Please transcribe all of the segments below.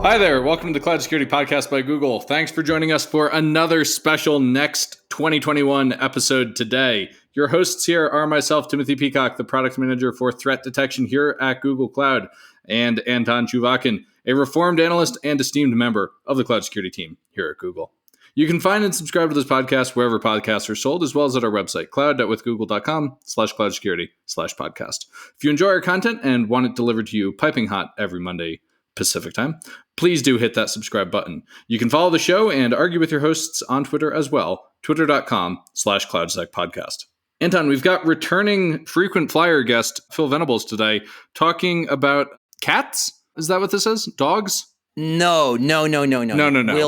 Hi there. Welcome to the Cloud Security Podcast by Google. Thanks for joining us for another special Next 2021 episode today. Your hosts here are myself, Timothy Peacock, the product manager for threat detection here at Google Cloud, and Anton Chuvakin, a reformed analyst and esteemed member of the cloud security team here at Google. You can find and subscribe to this podcast wherever podcasts are sold, as well as at our website, cloud.withgoogle.com/cloud security/podcast. If you enjoy our content and want it delivered to you piping hot every Monday Pacific time, please do hit that subscribe button. You can follow the show and argue with your hosts on Twitter as well, twitter.com/cloudsecpodcast. Anton, we've got returning frequent flyer guest Phil Venables today talking about cats. Is that what this is? Dogs? No. No.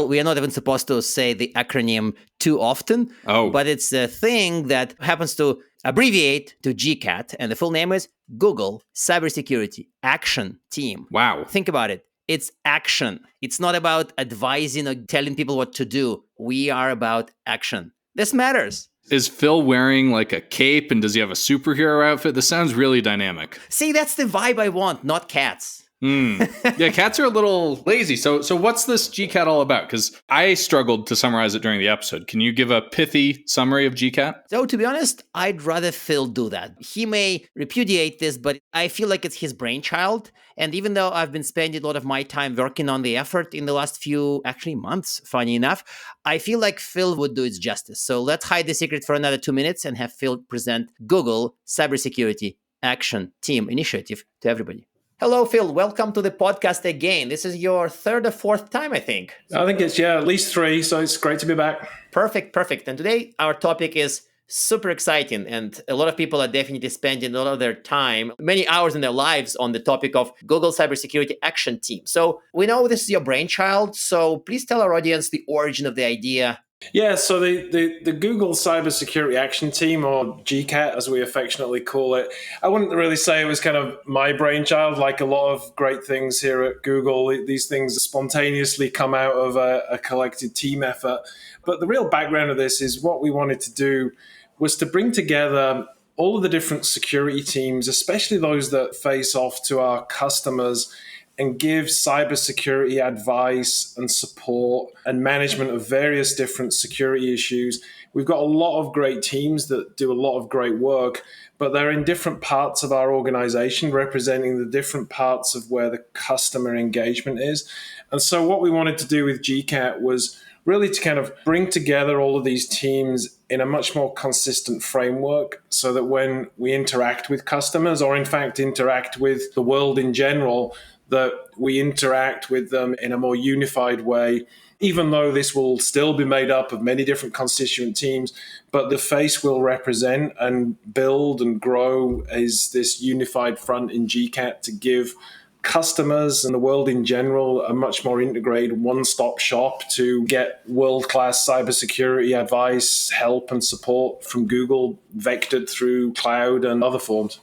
We are not even supposed to say the acronym too often. Oh. But it's a thing that happens to abbreviate to GCAT, and the full name is Google Cybersecurity Action Team. Wow. Think about it. It's action. It's not about advising or telling people what to do. We are about action. This matters. Is Phil wearing like a cape, and does he have a superhero outfit? This sounds really dynamic. See, that's the vibe I want, not cats. Yeah, cats are a little lazy. So what's this GCAT all about? Because I struggled to summarize it during the episode. Can you give a pithy summary of GCAT? So to be honest, I'd rather Phil do that. He may repudiate this, but I feel like it's his brainchild. And even though I've been spending a lot of my time working on the effort in the last few, actually months, funny enough, I feel like Phil would do its justice. So let's hide the secret for another 2 minutes and have Phil present Google Cybersecurity Action Team initiative to everybody. Hello, Phil. Welcome to the podcast again. This is your third or fourth time, I think. I think it's, at least 3. So it's great to be back. Perfect. And today our topic is super exciting. And a lot of people are definitely spending a lot of their time, many hours in their lives on the topic of Google Cybersecurity Action Team. So we know this is your brainchild. So please tell our audience the origin of the idea. Yeah, so the Google Cybersecurity Action Team, or GCAT as we affectionately call it, I wouldn't really say it was kind of my brainchild. Like a lot of great things here at Google, these things spontaneously come out of a collected team effort. But the real background of this is what we wanted to do was to bring together all of the different security teams, especially those that face off to our customers, and give cybersecurity advice and support and management of various different security issues. We've got a lot of great teams that do a lot of great work, but they're in different parts of our organization, representing the different parts of where the customer engagement is. And so what we wanted to do with GCAT was really to kind of bring together all of these teams in a much more consistent framework so that when we interact with customers, or in fact interact with the world in general, that we interact with them in a more unified way, even though this will still be made up of many different constituent teams, but the face will represent and build and grow as this unified front in GCAT to give customers and the world in general a much more integrated one-stop shop to get world-class cybersecurity advice, help, and support from Google vectored through cloud and other forms.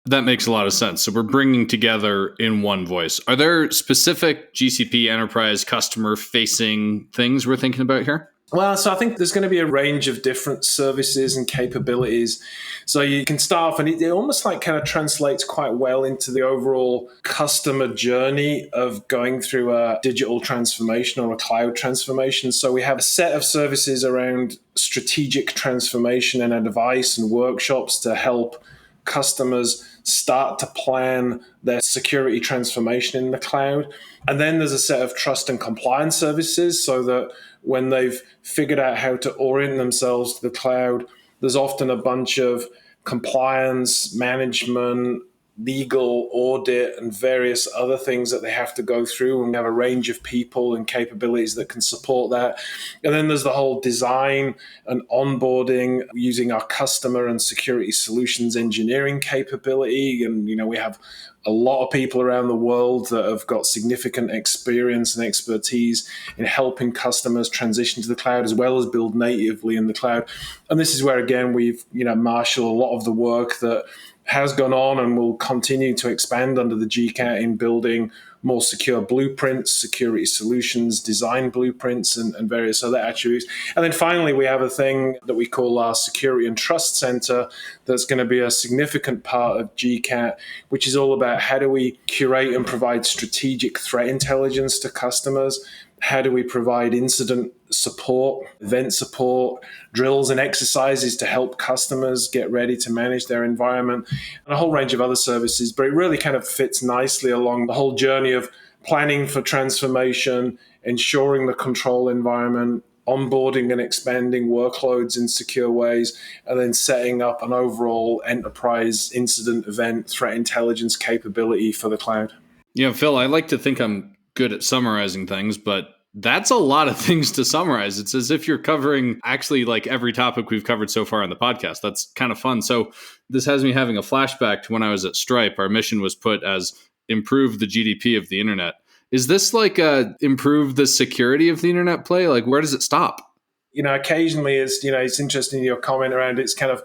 That makes a lot of sense. So we're bringing together in one voice. Are there specific GCP enterprise customer facing things we're thinking about here? Well, so I think there's going to be a range of different services and capabilities. So you can start off, and it almost like kind of translates quite well into the overall customer journey of going through a digital transformation or a cloud transformation. So we have a set of services around strategic transformation and advice and workshops to help customers start to plan their security transformation in the cloud. And then there's a set of trust and compliance services so that when they've figured out how to orient themselves to the cloud, there's often a bunch of compliance, management, legal, audit, and various other things that they have to go through. And we have a range of people and capabilities that can support that. And then there's the whole design and onboarding using our customer and security solutions engineering capability. And, we have a lot of people around the world that have got significant experience and expertise in helping customers transition to the cloud as well as build natively in the cloud. And this is where, again, we've, marshaled a lot of the work that has gone on and will continue to expand under the GCAT in building more secure blueprints, security solutions, design blueprints, and various other attributes. And then finally, we have a thing that we call our Security and Trust Center that's going to be a significant part of GCAT, which is all about how do we curate and provide strategic threat intelligence to customers. How do we provide incident support, event support, drills and exercises to help customers get ready to manage their environment, and a whole range of other services. But it really kind of fits nicely along the whole journey of planning for transformation, ensuring the control environment, onboarding and expanding workloads in secure ways, and then setting up an overall enterprise incident event threat intelligence capability for the cloud. Yeah, Phil, I like to think I'm good at summarizing things, but that's a lot of things to summarize. It's as if you're covering actually like every topic we've covered so far on the podcast. That's kind of fun. So this has me having a flashback to when I was at Stripe. Our mission was put as improve the GDP of the internet. Is this like improve the security of the internet play? Like, where does it stop? Occasionally it's interesting your comment around it's kind of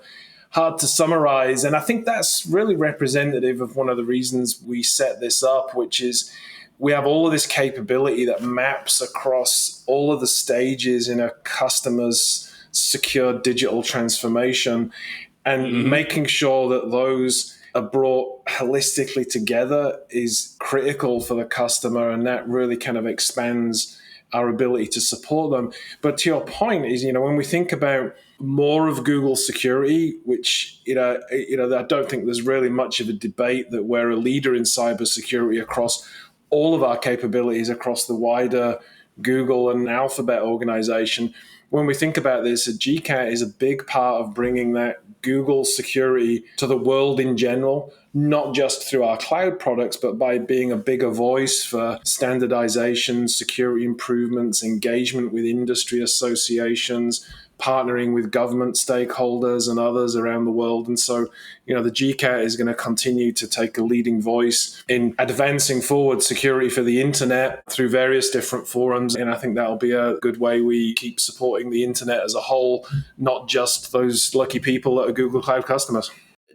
hard to summarize. And I think that's really representative of one of the reasons we set this up, which is we have all of this capability that maps across all of the stages in a customer's secure digital transformation, and making sure that those are brought holistically together is critical for the customer, and that really kind of expands our ability to support them. But to your point is, when we think about more of Google security, which, I don't think there's really much of a debate that we're a leader in cybersecurity across all of our capabilities across the wider Google and Alphabet organization. When we think about this, a GCAT is a big part of bringing that Google security to the world in general, not just through our cloud products, but by being a bigger voice for standardization, security improvements, engagement with industry associations, partnering with government stakeholders and others around the world. And so, the GCAT is going to continue to take a leading voice in advancing forward security for the internet through various different forums. And I think that'll be a good way we keep supporting the internet as a whole, not just those lucky people that are Google Cloud customers.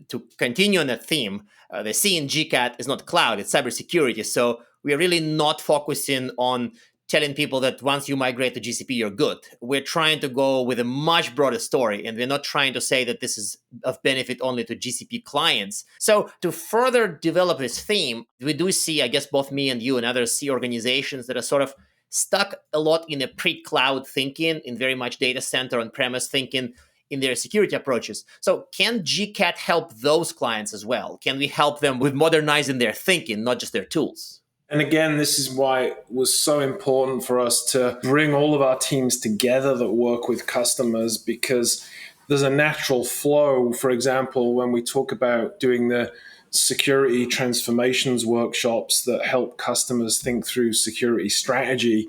To continue on that theme, the C in GCAT is not cloud, it's cybersecurity. So we're really not focusing on telling people that once you migrate to GCP, you're good. We're trying to go with a much broader story, and we're not trying to say that this is of benefit only to GCP clients. So to further develop this theme, we do see, I guess both me and you and others see organizations that are sort of stuck a lot in a pre-cloud thinking, in very much data center on-premise thinking in their security approaches. So can GCAT help those clients as well? Can we help them with modernizing their thinking, not just their tools? And again, this is why it was so important for us to bring all of our teams together that work with customers, because there's a natural flow. For example, when we talk about doing the security transformations workshops that help customers think through security strategy,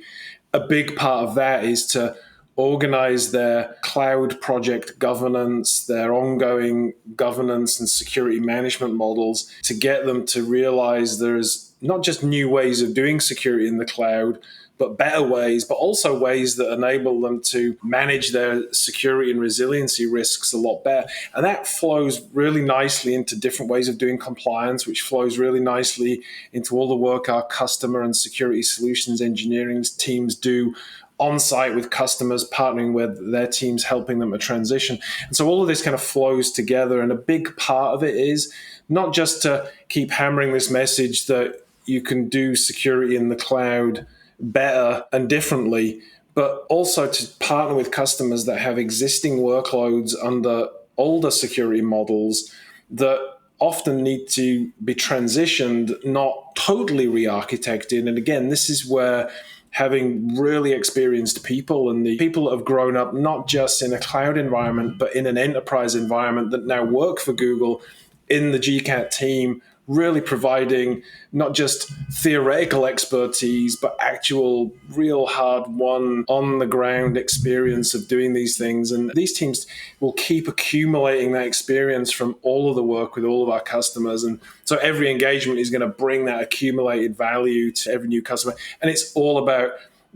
a big part of that is to organize their cloud project governance, their ongoing governance and security management models, to get them to realize there's not just new ways of doing security in the cloud, but better ways, but also ways that enable them to manage their security and resiliency risks a lot better. And that flows really nicely into different ways of doing compliance, which flows really nicely into all the work our customer and security solutions engineering teams do on-site with customers, partnering with their teams, helping them to transition. And so all of this kind of flows together. And a big part of it is not just to keep hammering this message that you can do security in the cloud better and differently, but also to partner with customers that have existing workloads under older security models that often need to be transitioned, not totally re-architected. And again, this is where having really experienced people and the people that have grown up not just in a cloud environment, but in an enterprise environment that now work for Google in the GCAT team, really providing not just theoretical expertise, but actual real hard-won, on-the-ground experience of doing these things. And these teams will keep accumulating that experience from all of the work with all of our customers. And so every engagement is going to bring that accumulated value to every new customer. And it's all about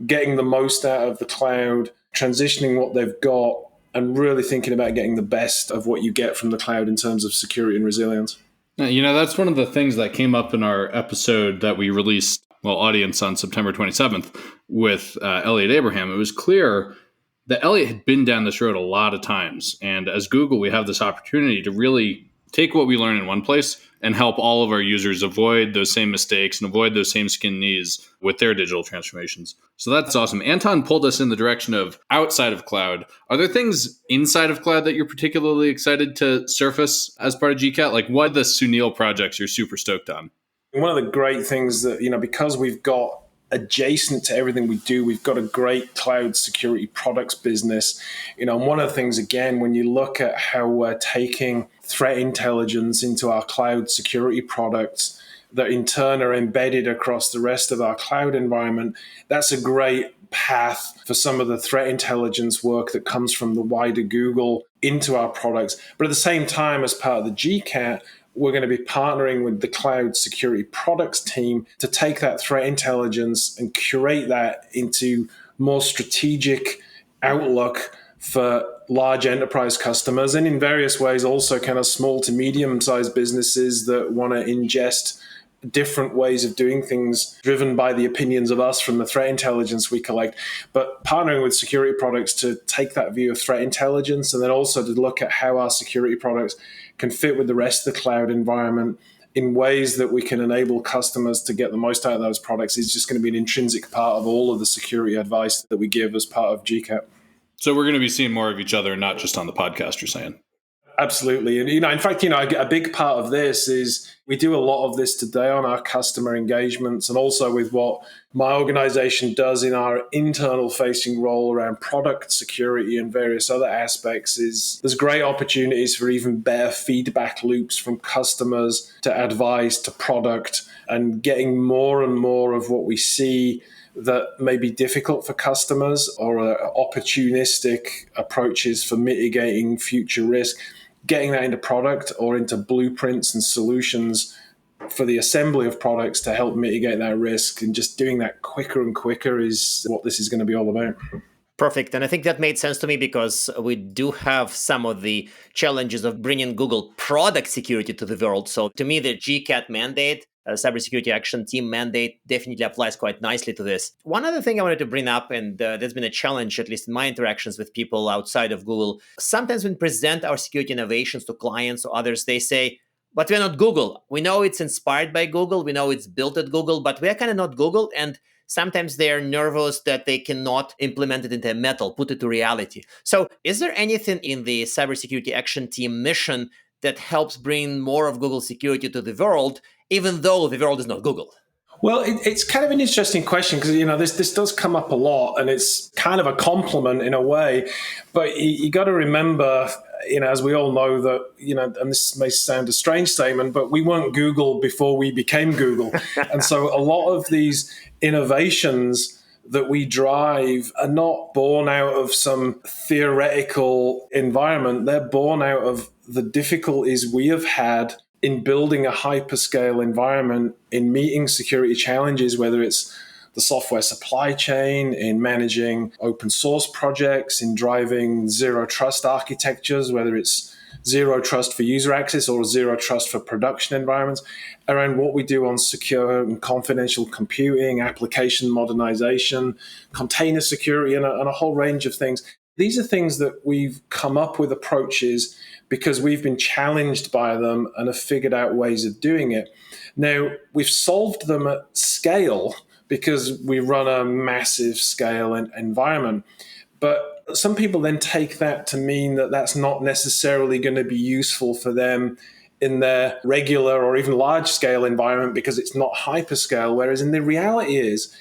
getting the most out of the cloud, transitioning what they've got, and really thinking about getting the best of what you get from the cloud in terms of security and resilience. That's one of the things that came up in our episode that we released, audience on September 27th with Elliot Abraham. It was clear that Elliot had been down this road a lot of times. And as Google, we have this opportunity to really take what we learn in one place and help all of our users avoid those same mistakes and avoid those same skin knees with their digital transformations. So that's awesome. Anton pulled us in the direction of outside of cloud. Are there things inside of cloud that you're particularly excited to surface as part of GCAT? Like what are the Sunil projects you're super stoked on? One of the great things that, because we've got adjacent to everything we do, we've got a great cloud security products business. And one of the things, again, when you look at how we're taking threat intelligence into our cloud security products that in turn are embedded across the rest of our cloud environment, that's a great path for some of the threat intelligence work that comes from the wider Google into our products. But at the same time, as part of the GCAT, we're going to be partnering with the cloud security products team to take that threat intelligence and curate that into more strategic outlook for large enterprise customers, and in various ways also kind of small to medium-sized businesses that want to ingest different ways of doing things driven by the opinions of us from the threat intelligence we collect, but partnering with security products to take that view of threat intelligence and then also to look at how our security products can fit with the rest of the cloud environment in ways that we can enable customers to get the most out of those products is just going to be an intrinsic part of all of the security advice that we give as part of GCAP. So we're going to be seeing more of each other, not just on the podcast, you're saying? Absolutely. And, in fact, a big part of this is we do a lot of this today on our customer engagements and also with what my organization does in our internal facing role around product security and various other aspects is there's great opportunities for even better feedback loops from customers to advice to product and getting more and more of what we see that may be difficult for customers or opportunistic approaches for mitigating future risk. Getting that into product or into blueprints and solutions for the assembly of products to help mitigate that risk and just doing that quicker and quicker is what this is going to be all about. Perfect. And I think that made sense to me because we do have some of the challenges of bringing Google product security to the world. So to me, the GCAT mandate, Cybersecurity Action Team mandate definitely applies quite nicely to this. One other thing I wanted to bring up, and there's been a challenge, at least in my interactions with people outside of Google, sometimes when we present our security innovations to clients or others, they say, but we're not Google. We know it's inspired by Google. We know it's built at Google, but we're kind of not Google. And sometimes they're nervous that they cannot implement it into metal, put it to reality. So is there anything in the Cybersecurity Action Team mission that helps bring more of Google security to the world, even though the world is not Google? Well, it's kind of an interesting question because, this does come up a lot and it's kind of a compliment in a way. But you got to remember, as we all know that, and this may sound a strange statement, but we weren't Google before we became Google. And so a lot of these innovations that we drive are not born out of some theoretical environment. They're born out of the difficulties we have had in building a hyperscale environment, in meeting security challenges, whether it's the software supply chain, in managing open source projects, in driving zero trust architectures, whether it's zero trust for user access or zero trust for production environments, around what we do on secure and confidential computing, application modernization, container security, and a whole range of things. These are things that we've come up with approaches because we've been challenged by them and have figured out ways of doing it. Now, we've solved them at scale because we run a massive scale environment. But some people then take that to mean that that's not necessarily going to be useful for them in their regular or even large scale environment because it's not hyperscale. Whereas in the reality is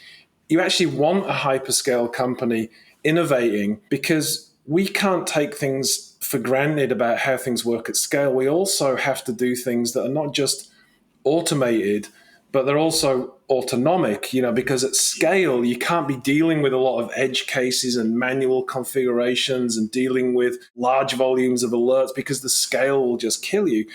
you actually want a hyperscale company innovating because we can't take things for granted about how things work at scale. We also have to do things that are not just automated, but they're also autonomic, because at scale, you can't be dealing with a lot of edge cases and manual configurations and dealing with large volumes of alerts because the scale will just kill you.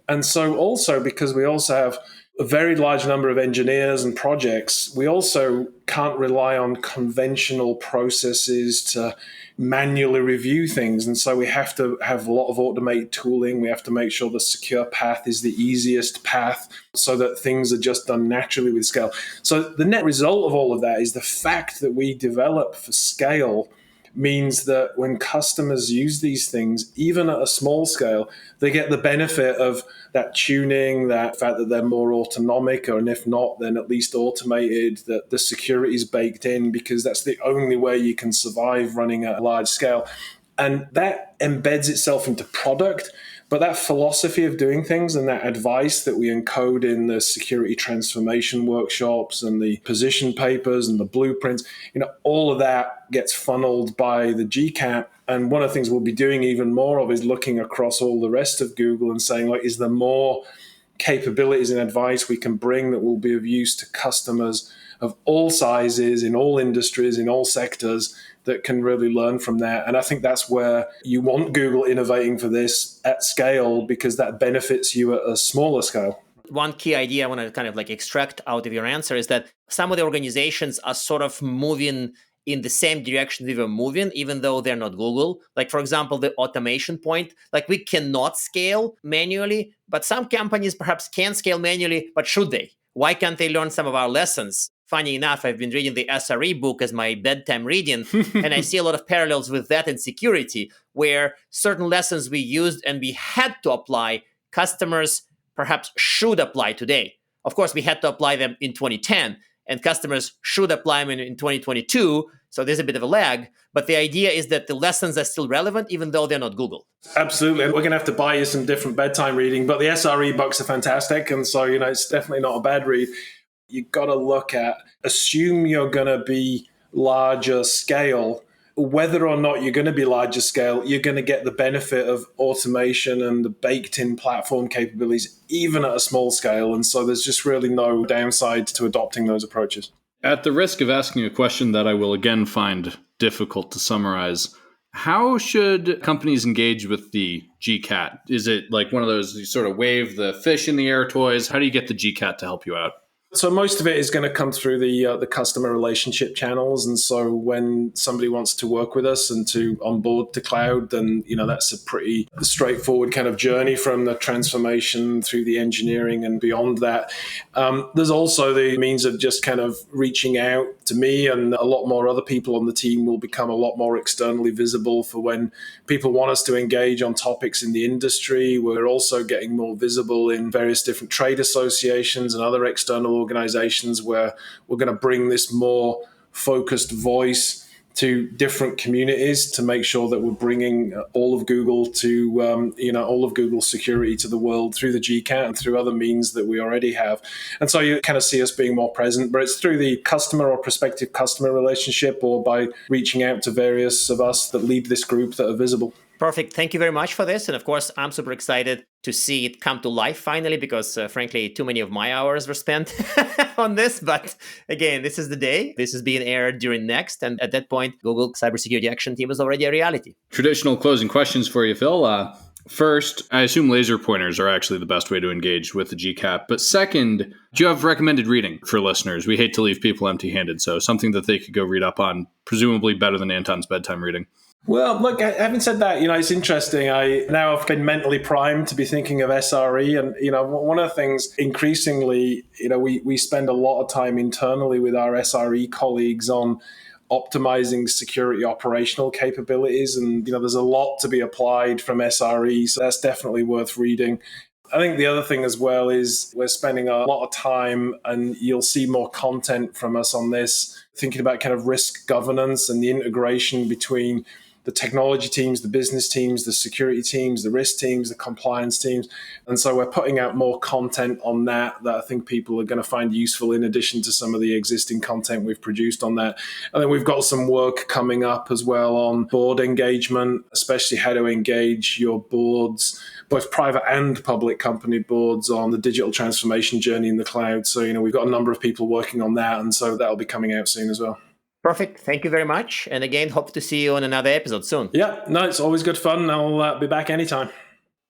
And so also because we also have a very large number of engineers and projects, we also can't rely on conventional processes to manually review things. And so we have to have a lot of automated tooling. We have to make sure the secure path is the easiest path so that things are just done naturally with scale. So the net result of all of that is the fact that we develop for scale means that when customers use these things, even at a small scale, they get the benefit of that tuning, that fact that they're more autonomic, or and if not, then at least automated, that the security is baked in, because that's the only way you can survive running at a large scale. And that embeds itself into product. But that philosophy of doing things and that advice that we encode in the security transformation workshops and the position papers and the blueprints, all of that gets funneled by the GCAT. And one of the things we'll be doing even more of is looking across all the rest of Google and saying, like, is there more capabilities and advice we can bring that will be of use to customers of all sizes, in all industries, in all sectors, that can really learn from that. And I think that's where you want Google innovating for this at scale, because that benefits you at a smaller scale. One key idea I want to kind of like extract out of your answer is that some of the organizations are sort of moving in the same direction we were moving, even though they're not Google. Like, for example, the automation point, like we cannot scale manually, but some companies perhaps can scale manually, but should they? Why can't they learn some of our lessons? Funny enough, I've been reading the SRE book as my bedtime reading, and I see a lot of parallels with that in security, where certain lessons we used and we had to apply, customers perhaps should apply today. Of course, we had to apply them in 2010, and customers should apply them in 2022, so there's a bit of a lag. But the idea is that the lessons are still relevant, even though they're not Google. Absolutely. We're going to have to buy you some different bedtime reading, but the SRE books are fantastic, and so, it's definitely not a bad read. You've got to look at, assume you're going to be larger scale. Whether or not you're going to be larger scale, you're going to get the benefit of automation and the baked-in platform capabilities, even at a small scale. And so there's just really no downside to adopting those approaches. At the risk of asking a question that I will again find difficult to summarize, how should companies engage with the GCAT? Is it like one of those, you sort of wave the fish in the air toys? How do you get the GCAT to help you out? So most of it is going to come through the customer relationship channels. And so when somebody wants to work with us and to onboard to cloud, then, that's a pretty straightforward kind of journey from the transformation through the engineering and beyond that. There's also the means of just kind of reaching out to me, and a lot more other people on the team will become a lot more externally visible for when people want us to engage on topics in the industry. We're also getting more visible in various different trade associations and other external organizations, where we're going to bring this more focused voice to different communities to make sure that we're bringing all of Google to, all of Google's security to the world through the GCAT and through other means that we already have. And so you kind of see us being more present, but it's through the customer or prospective customer relationship, or by reaching out to various of us that lead this group that are visible. Perfect. Thank you very much for this. And of course, I'm super excited to see it come to life finally, because frankly, too many of my hours were spent on this. But again, this is the day. This is being aired during Next. And at that point, Google Cybersecurity Action Team is already a reality. Traditional closing questions for you, Phil. First, I assume laser pointers are actually the best way to engage with the GCAT. But second, do you have recommended reading for listeners? We hate to leave people empty-handed, so something that they could go read up on, presumably better than Anton's bedtime reading. Well, look, having said that, it's interesting. I've been mentally primed to be thinking of SRE. And, one of the things increasingly, we spend a lot of time internally with our SRE colleagues on optimizing security operational capabilities. And, there's a lot to be applied from SRE. So that's definitely worth reading. I think the other thing as well is we're spending a lot of time, and you'll see more content from us on this, thinking about kind of risk governance and the integration between the technology teams, the business teams, the security teams, the risk teams, the compliance teams. And so we're putting out more content on that I think people are going to find useful, in addition to some of the existing content we've produced on that. And then we've got some work coming up as well on board engagement, especially how to engage your boards, both private and public company boards, on the digital transformation journey in the cloud. So, we've got a number of people working on that. And so that'll be coming out soon as well. Perfect. Thank you very much. And again, hope to see you on another episode soon. Yeah, no, it's always good fun. I'll be back anytime.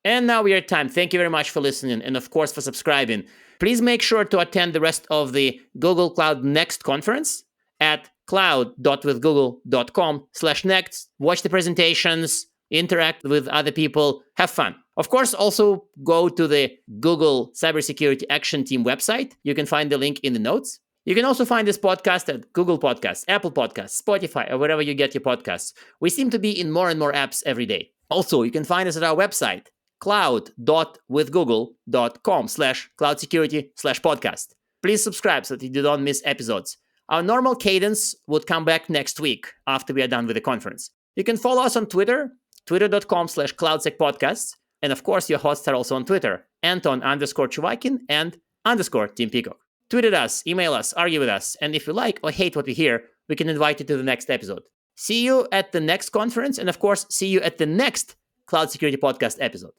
And now we are at time. Thank you very much for listening and, of course, for subscribing. Please make sure to attend the rest of the Google Cloud Next conference at cloud.withgoogle.com/next. Watch the presentations, interact with other people, have fun. Of course, also go to the Google Cybersecurity Action Team website. You can find the link in the notes. You can also find this podcast at Google Podcasts, Apple Podcasts, Spotify, or wherever you get your podcasts. We seem to be in more and more apps every day. Also, you can find us at our website, cloud.withgoogle.com/cloudsecurity/podcast. Please subscribe so that you don't miss episodes. Our normal cadence would come back next week after we are done with the conference. You can follow us on Twitter, twitter.com/cloudsecpodcasts. And of course, your hosts are also on Twitter, Anton_Chuvakin and _Tim Peacock. Tweet at us, email us, argue with us. And if you like or hate what we hear, we can invite you to the next episode. See you at the next conference. And of course, see you at the next Cloud Security Podcast episode.